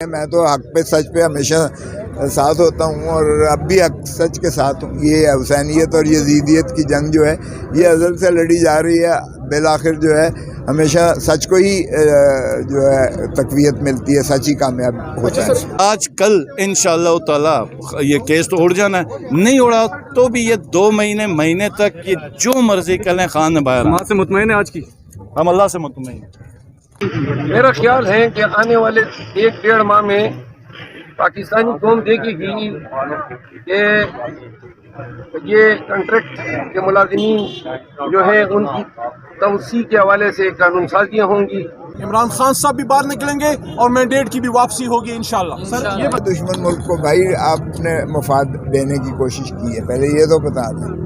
میں تو حق پہ سچ پہ ہمیشہ ساتھ ہوتا ہوں اور اب بھی حق سچ کے ساتھ ہوں. یہ حسینیت اور یزیدیت کی جنگ جو ہے یہ ازل سے لڑی جا رہی ہے. بالآخر جو ہے ہمیشہ سچ کو ہی جو ہے تقویت ملتی ہے, سچ ہی کامیاب ہوتا ہے. آج کل انشاءاللہ تعالی یہ کیس تو اڑ جانا ہے, نہیں اڑا تو بھی یہ 2 مہینے تک یہ جو مرضی کر لیں خان نبھایا. وہاں سے مطمئن ہے آج کی؟ ہم اللہ سے مطمئن ہیں. میرا خیال ہے کہ آنے والے 1-1.5 ماہ میں پاکستانی قوم دیکھے گی کہ یہ کنٹریکٹ کے ملازمین جو ہیں ان کی توسیع کے حوالے سے قانون سازیاں ہوں گی. عمران خان صاحب بھی باہر نکلیں گے اور مینڈیٹ کی بھی واپسی ہوگی انشاءاللہ. سر یہ دشمن ملک کو بھائی آپ نے مفاد دینے کی کوشش کی ہے, پہلے یہ تو بتا دیں.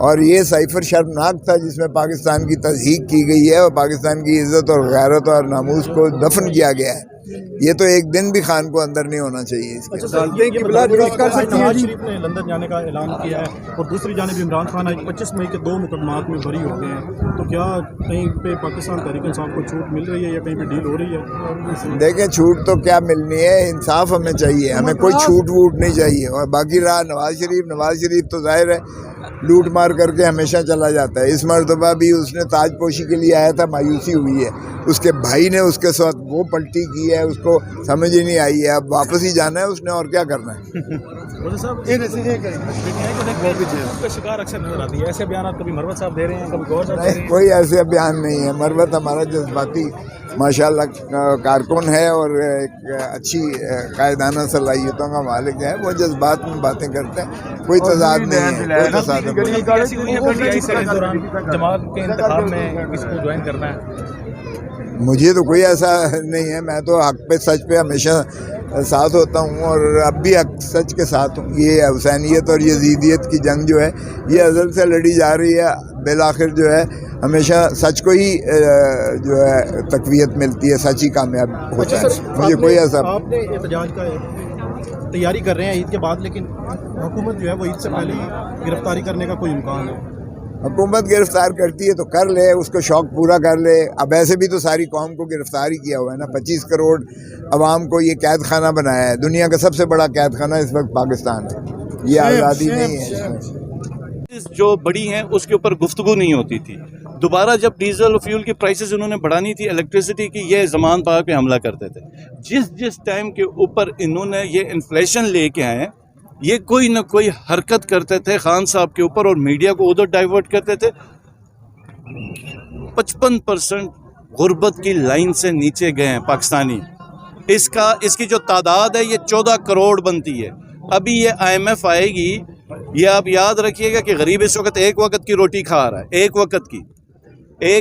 اور یہ سائفر شرمناک تھا جس میں پاکستان کی تضحیق کی گئی ہے اور پاکستان کی عزت اور غیرت اور ناموس کو دفن کیا گیا ہے. یہ تو ایک دن بھی خان کو اندر نہیں ہونا چاہیے. اس کے نواز شریف نے لندن جانے کا اعلان کیا ہے اور دوسری جانب عمران خان 25 مئی کے 2 مقدمات میں بری ہو گئے ہیں, تو کیا کہیں پہ پاکستان تحریک انصاف کو چھوٹ مل رہی ہے یا کہیں پہ ڈیل ہو رہی ہے؟ دیکھیں چھوٹ تو کیا ملنی ہے, انصاف ہمیں چاہیے, ہمیں کوئی چھوٹ ووٹ نہیں چاہیے. اور باقی رہا نواز شریف تو ظاہر ہے لوٹ مار کر کے ہمیشہ چلا جاتا ہے. اس مرتبہ بھی اس نے تاج پوشی کے لیے آیا تھا, مایوسی ہوئی ہے. اس کے بھائی نے اس کے ساتھ وہ پلٹی کی ہے, اس کو سمجھ ہی نہیں آئی ہے. اب واپس ہی جانا ہے اس نے, اور کیا کرنا ہے. شکار اکثر نظر آتی ہے, ایسے بیانات کبھی مروت صاحب دے رہے ہیں, کبھی گور صاحب دے رہے ہیں. کوئی ایسے بیان نہیں ہے. مروت ہمارا جذباتی ماشاءاللہ کارکن ہے اور ایک اچھی قائدانہ صلاحیتوں کا مالک ہے. وہ جذبات میں باتیں کرتے ہیں, کوئی تضاد نہیں ہے, کوئی تصادم نہیں. جماعت کے انتخاب میں کس کو جوائن کرنا ہے؟ مجھے تو کوئی ایسا نہیں ہے. میں تو حق پہ سچ پہ ہمیشہ ساتھ ہوتا ہوں اور اب بھی حق سچ کے ساتھ ہوں. یہ حسینیت اور یزیدیت کی جنگ جو ہے یہ ازل سے لڑی جا رہی ہے. بالآخر جو ہے ہمیشہ سچ کو ہی جو ہے تقویت ملتی ہے, سچ ہی کامیاب ہوتا ہے. مجھے کوئی ایسا آپ نے احتجاج کا تیاری کر رہے ہیں عید کے بعد, لیکن حکومت جو ہے وہ عید سے پہلے ہی گرفتاری کرنے کا کوئی امکان ہے؟ حکومت گرفتار کرتی ہے تو کر لے, اس کو شوق پورا کر لے. اب ایسے بھی تو ساری قوم کو گرفتار ہی کیا ہوا ہے نا. 25 کروڑ عوام کو یہ قید خانہ بنایا ہے. دنیا کا سب سے بڑا قید خانہ اس وقت پاکستان ہے. یہ آزادی نہیں ہے. جو بڑی ہیں اس کے اوپر گفتگو نہیں ہوتی تھی. دوبارہ جب ڈیزل اور فیول کی پرائسز انہوں نے بڑھانی تھی, الیکٹریسٹی کی, یہ زمان پاک پہ حملہ کرتے تھے. جس ٹائم کے اوپر انہوں نے یہ انفلیشن لے کے آئے, یہ کوئی نہ کوئی حرکت کرتے تھے خان صاحب کے اوپر اور میڈیا کو ادھر ڈائیورٹ کرتے تھے. 55% غربت کی لائن سے نیچے گئے ہیں پاکستانی. اس کی جو تعداد ہے یہ 14 کروڑ بنتی ہے. ابھی یہ IMF آئے گی, یہ آپ یاد رکھیے گا کہ غریب اس وقت ایک وقت کی روٹی کھا رہا ہے, ایک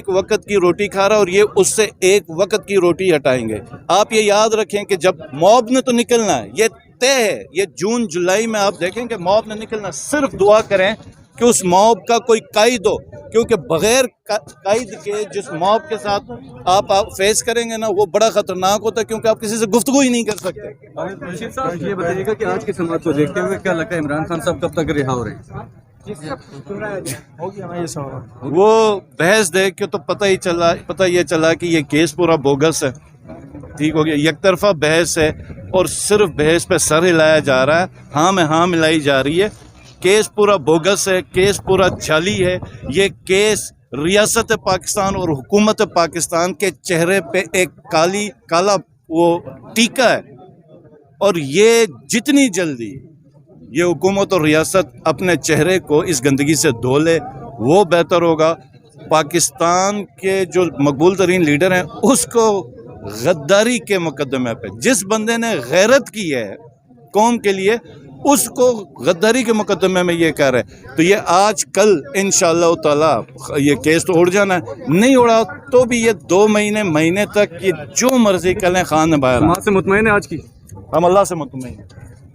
وقت کی روٹی کھا رہا ہے, اور یہ اس سے ایک وقت کی روٹی ہٹائیں گے. آپ یہ یاد رکھیں کہ جب موب نے تو نکلنا ہے, یہ طے ہے. یہ جون جولائی میں آپ دیکھیں کہ موب نے نکلنا. صرف دعا کریں کہ اس موب کا کوئی قائد ہو, کیونکہ بغیر قائد کے جس موب کے ساتھ آپ فیس کریں گے نا وہ بڑا خطرناک ہوتا ہے, کیونکہ آپ کسی سے گفتگو ہی نہیں کر سکتے. یہ بتائیے گا کہ آج کی سماعت کو دیکھتے ہوئے کیا لگتا ہے عمران خان صاحب کب تک رہا ہو رہے ہیں؟ وہ بحث دیکھ کے تو پتہ یہ چلا کہ یہ کیس پورا بوگس ہے. ٹھیک ہو گیا, یک طرفہ بحث ہے اور صرف بحث پہ سر ہلایا جا رہا ہے, ہاں میں ہاں ملائی جا رہی ہے. کیس پورا بوگس ہے, کیس پورا جعلی ہے. یہ کیس ریاست پاکستان اور حکومت پاکستان کے چہرے پہ ایک کالا وہ ٹیکا ہے, اور یہ جتنی جلدی یہ حکومت اور ریاست اپنے چہرے کو اس گندگی سے دھو لے وہ بہتر ہوگا. پاکستان کے جو مقبول ترین لیڈر ہیں اس کو غداری کے مقدمے پہ, جس بندے نے غیرت کی ہے قوم کے لیے, اس کو غداری کے مقدمے میں یہ کہہ رہے ہیں. تو یہ آج کل انشاءاللہ تعالی یہ کیس تو اڑ جانا ہے, نہیں اڑا تو بھی یہ 2 مہینے تک یہ جو مرضی کر لیں خان نبھایا. وہاں سے مطمئن ہے آج کی؟ ہم اللہ سے مطمئن ہیں.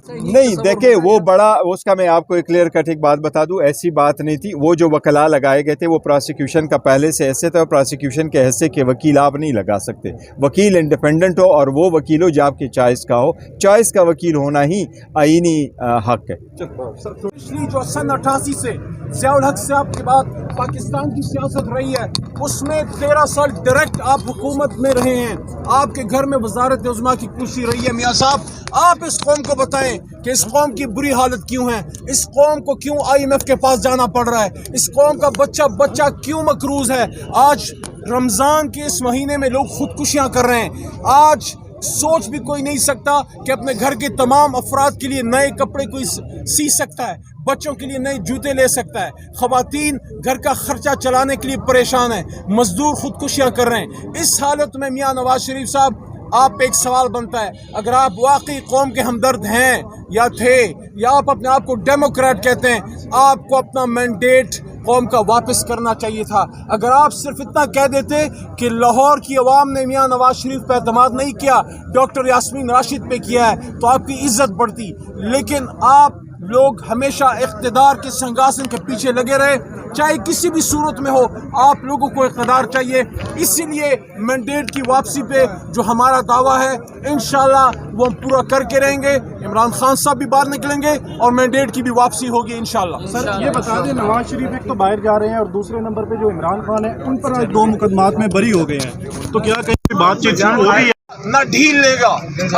नहीं देखे वो बड़ा उसका मैं आपको एक क्लियर कट एक बात बता दूं, ऐसी बात नहीं थी। वो जो वकला लगाए गए थे वो प्रोसिक्यूशन का पहले से ऐसे था, प्रोसिक्यूशन के हिस्से के वकील आप नहीं लगा सकते। वकील इंडिपेंडेंट हो और वो वकील हो जो आपकी चॉइस का हो, चॉइस का वकील होना ही आईनी हक है। पिछली जो सन 88 से ज़ियाउल हक साहब के बाद पाकिस्तान की सियासत रही है, उसमें 13 साल डायरेक्ट आप हुकूमत में रहे हैं, आपके घर में वजारत उज़्मा की कुर्सी रही है। मियाँ साहब, आप इस कौम को बताएं कि इस कौम की बुरी हालत क्यों है, इस कौम को क्यों IMF के पास जाना पड़ रहा है, इस कौम का बच्चा बच्चा क्यों मकरूज है। आज रमज़ान के इस महीने में लोग खुदकुशियाँ कर रहे हैं। आज सोच भी कोई नहीं सकता कि अपने घर के तमाम अफराद के लिए नए कपड़े कोई सी सकता है, बच्चों के लिए नए जूते ले सकता है, ख़वातीन घर का खर्चा चलाने के लिए परेशान है, मजदूर खुदकुशियाँ कर रहे हैं। इस हालत में मियाँ नवाज शरीफ साहब, आप पे एक सवाल बनता है, अगर आप वाकई कौम के हमदर्द हैं या थे, या आप अपने आप को डेमोक्रेट कहते हैं, आपको अपना मैंडेट कौम का वापस करना चाहिए था। अगर आप सिर्फ इतना कह देते कि लाहौर की अवाम ने मियाँ नवाज शरीफ पर एतमाद नहीं किया, डॉक्टर यास्मीन राशिद पे किया है, तो आपकी इज्जत बढ़ती। लेकिन आप लोग हमेशा इख्तिदार के सिंहासन के पीछे लगे रहे, चाहे किसी भी सूरत में हो, आप लोगों को इख्तिदार चाहिए। इसीलिए मैंडेट की वापसी पे जो हमारा दावा है, इंशाल्लाह वो हम पूरा करके रहेंगे। इमरान खान साहब भी बाहर निकलेंगे और मैंडेट की भी वापसी होगी इंशाल्लाह। सर ये बता दें, नवाज शरीफ एक तो बाहर जा रहे हैं और दूसरे नंबर पे जो इमरान खान है उन पर आज 2 मुकदमात में बरी हो गए हैं, तो क्या कहीं बातचीत हो रही है? ना ढील लेगा।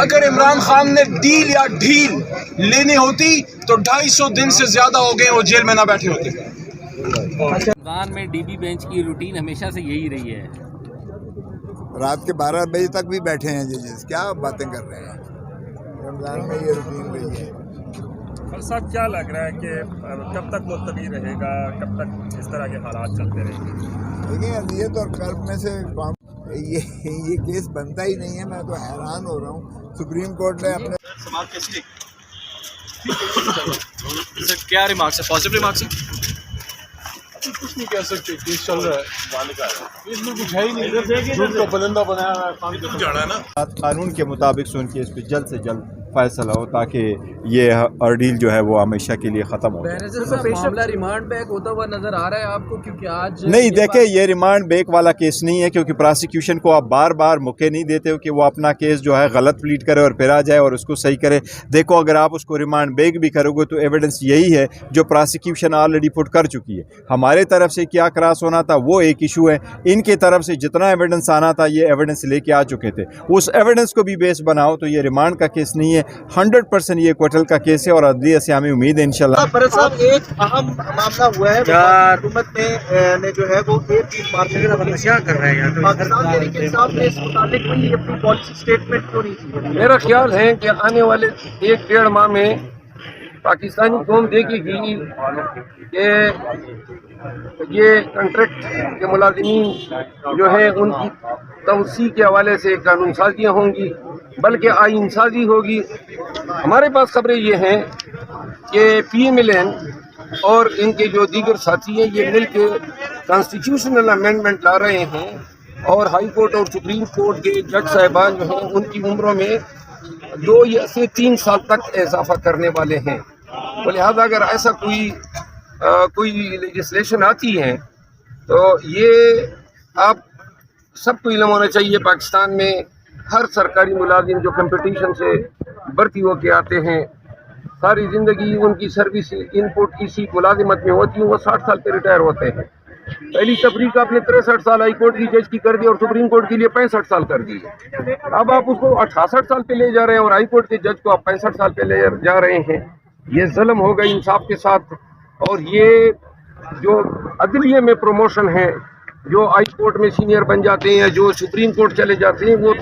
अगर इमरान खान ने डील या ढील लेनी होती तो 250 दिन से ज्यादा हो गए वो जेल में ना बैठे होते। रमजान में DB बेंच की रूटीन हमेशा से यही रही है। रात के 12 बजे तक भी बैठे हैं जजेस, क्या बातें कर रहे हैं। रमज़ान में ये रूटीन रही है। साहब क्या लग रहा है कि कब तक मुलतवी रहेगा, कब तक इस तरह के हालात चलते रहेंगे? देखिए अदलियत और कर्ब में से ये केस बनता ही नहीं है। मैं तो हैरान हो रहा हूँ। सुप्रीम कोर्ट ने अपने समाप्त कैसी सर, क्या रिमार्क्स है, पॉजिटिव रिमार्क्स है? कुछ नहीं कह सकते, केस चल रहा है, इसमें कुछ है ही नहीं, झूठ का परिंदा बनाया है ना। कानून के मुताबिक सुन के इस पर जल्द से जल्द फैसला हो ताकि ये अर्डील जो है वो हमेशा के लिए ख़त्म हो जाए। मामला रिमांड बैक होता हुआ नजर आ रहा है आपको, क्योंकि आज नहीं देखे ये रिमांड बैक वाला केस नहीं है, क्योंकि प्रोसिक्यूशन को आप बार बार मौके नहीं देते हो कि वो अपना केस जो है गलत प्लीट करे और फिर आ जाए और उसको सही करे। देखो अगर आप उसको रिमांड बैक भी करोगे तो एविडेंस यही है जो प्रोसिक्यूशन ऑलरेडी पुट कर चुकी है। हमारे तरफ से क्या क्रॉस होना था वो एक इशू है, इनके तरफ से जितना एविडेंस आना था ये एविडेंस लेके आ चुके थे, उस एविडेंस को भी बेस बनाओ। तो ये रिमांड का केस नहीं है, 100% ये क्वार्टल का केस है और अदलिया से हमें उम्मीद है इंशाल्लाह। भरत साहब, एक अहम मामला हुआ है, हुकूमत ने जो है वो 1 मार्च क्या कर रहे हैं पाकिस्तान तहरीक इंसाफ ने इस मुताबिक कोई अपनी पॉलिसी स्टेटमेंट क्यों नहीं दी? मेरा ख्याल है कि आने वाले 1-1.5 माह में पाकिस्तानी कौम देखेगी कि ये कॉन्ट्रैक्ट के मुलाजिमीन जो है उनकी तवसी के हवाले से कानून साजियाँ होंगी, बल्कि आइन साजी होगी। हमारे पास खबरें ये हैं कि PMLN और इनके जो दीगर साथी हैं ये मिल के कॉन्स्टिट्यूशनल अमेंडमेंट ला रहे हैं और हाई कोर्ट और सुप्रीम कोर्ट के जज साहिबान जो हैं उनकी उम्रों में 2 या से 3 साल तक इजाफा करने वाले हैं। तो लिहाजा अगर ऐसा कोई लेजिस्लेशन आती है तो ये आप सबको इल्म होना चाहिए, पाकिस्तान में हर सरकारी मुलाजिम जो कंपटीशन से भर्ती होके आते हैं, सारी ज़िंदगी उनकी सर्विस इनपुट इसी मुलाजिमत में होती है, वो 60 साल पे रिटायर होते हैं। पहली तफरीक आपने 63 साल हाई कोर्ट की जज की कर दी और सुप्रीम कोर्ट के लिए 65 साल कर दी। अब आप उसको 68 साल पे ले जा रहे हैं और हाई कोर्ट के जज को आप 65 साल पे ले जा रहे हैं। ये जुल्म होगा इंसाफ के साथ। और ये जो अदलिये में प्रमोशन है, जो हाई कोर्ट में सीनियर बन जाते हैं, जो सुप्रीम कोर्ट चले जाते हैं, वो